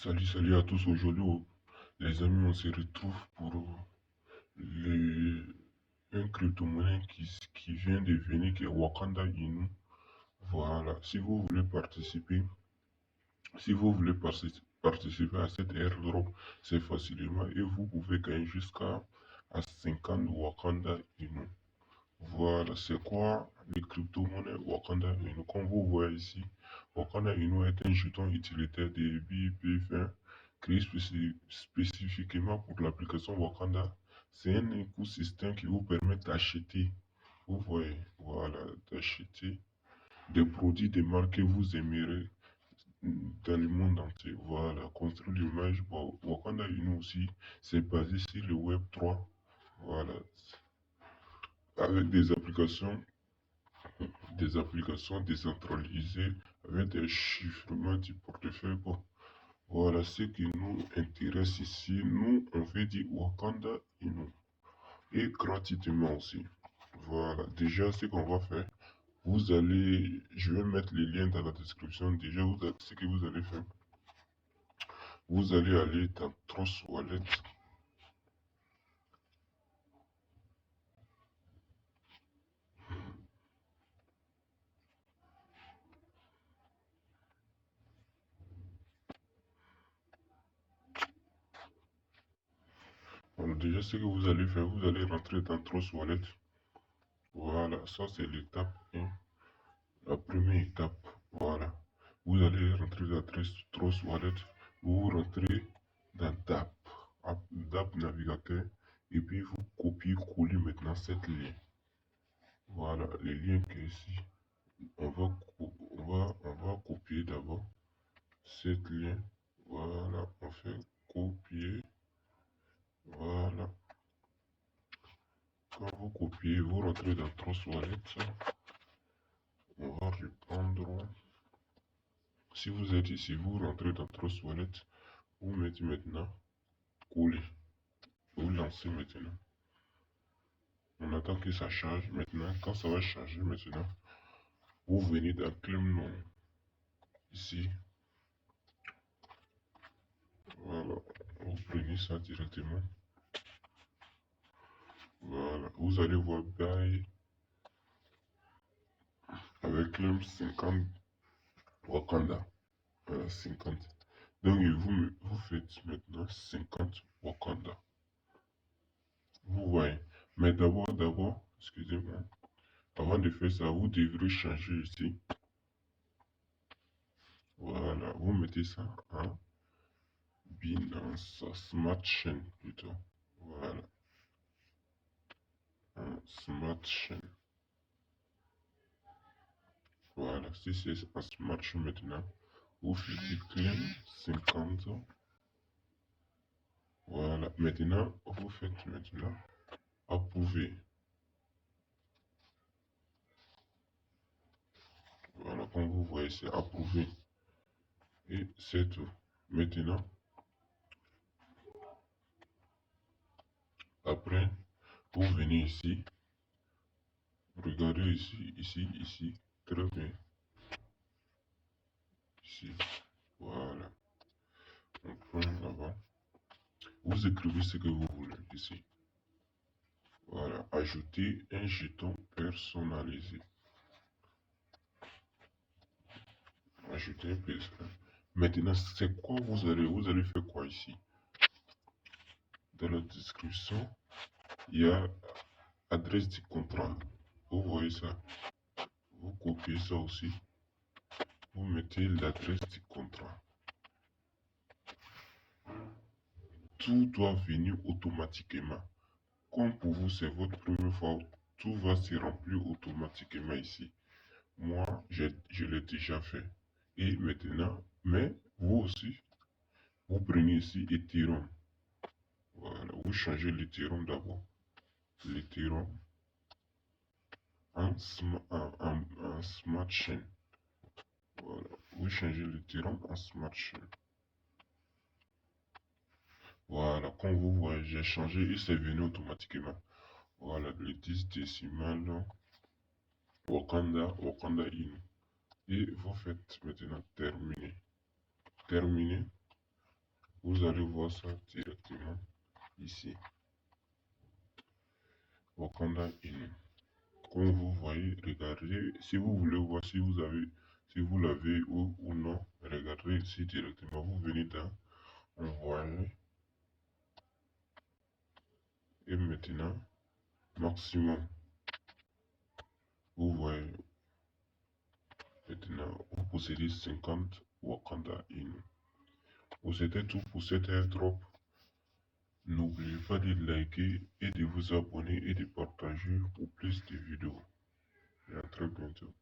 Salut à tous. Aujourd'hui, les amis, on se retrouve pour les... un crypto-monnaie qui vient de venir, qui est Wakanda Inu. Voilà. Si vous voulez participer à cette airdrop, c'est facilement et vous pouvez gagner jusqu'à à 50 Wakanda Inu. Voilà, c'est quoi les crypto-monnaies Wakanda Inu? Comme vous voyez ici, Wakanda Inu est un jeton utilitaire de BIP20 créé spécifiquement pour l'application Wakanda. C'est un écosystème qui vous permet d'acheter, vous voyez, voilà, d'acheter des produits des marques que vous aimerez dans le monde entier. Voilà, construire l'image. Bon, Wakanda Inu aussi, c'est basé sur le Web3. Voilà, avec des applications décentralisées avec des chiffrements du portefeuille. Bon, voilà ce qui nous intéresse ici. Nous, on fait du Wakanda Inu. Et gratuitement aussi. Voilà, déjà ce qu'on va faire, je vais mettre les liens dans la description. Déjà, ce que vous allez faire, vous allez aller dans Trust Wallet. Voilà, déjà ce que vous allez faire, vous allez rentrer dans Trust Wallet. Voilà, ça c'est l'étape 1. La première étape, voilà. Vous allez rentrer dans Trust Wallet, vous rentrez dans DApp navigateur, et puis vous copiez-coller maintenant cette lien. Voilà, le lien qui est ici. On va copier d'abord cette lien. Voilà, on fait copier. Voilà. Quand vous copiez, vous rentrez dans Trust Wallet. On va reprendre. Si vous êtes ici, vous rentrez dans Trust Wallet. Vous mettez maintenant coller. Vous lancez maintenant. On attend que ça charge maintenant. Quand ça va charger maintenant, vous venez dans Claim nom. Ici. Voilà. Vous prenez ça directement. Voilà. Vous allez voir Buy avec Claim 50 Wakanda. Voilà, 50. Donc vous faites maintenant 50 Wakanda. Vous voyez. Mais d'abord, excusez-moi. Avant de faire ça, vous devrez changer ici. Voilà, vous mettez ça en Binance Smart Chain plutôt. Voilà, en Smart Chain. Voilà, si c'est en Smart Chain maintenant, vous faites claim 50. Voilà, maintenant, vous faites maintenant approuver. Voilà, comme vous voyez, c'est approuvé. Et c'est tout. Maintenant, après, vous venez ici. Regardez ici. Très bien. Ici. Voilà. On prend là-bas. Vous écrivez ce que vous voulez ici. Voilà. Ajouter un jeton personnalisé. Ajouter un personnalisé. Maintenant, c'est quoi vous allez faire quoi ici? Dans la description, il y a adresse du contrat. Vous voyez ça? Vous copiez ça aussi. Vous mettez l'adresse du contrat. Tout doit venir automatiquement. Comme pour vous, c'est votre première fois, tout va se remplir automatiquement ici. Moi, je l'ai déjà fait. Et maintenant, mais vous aussi, vous prenez ici Ethereum. Voilà, vous changez l'Ethereum d'abord. L'Ethereum en Smart Chain. Voilà, vous changez l'Ethereum en Smart Chain. Voilà, comme vous voyez, j'ai changé et c'est venu automatiquement. Voilà, le 10 décimal Wakanda In. Et vous faites maintenant terminer. Terminer. Vous allez voir ça directement ici. Wakanda Inu. Comme vous voyez, regardez, si vous voulez voir si vous l'avez ou non, regardez ici directement. Vous venez dans Envoyer et maintenant maximum. Vous voyez, maintenant vous possédez 50 Wakanda Inu. C'était tout pour cet airdrop. N'oubliez pas de liker et de vous abonner et de partager pour plus de vidéos. Et à très bientôt.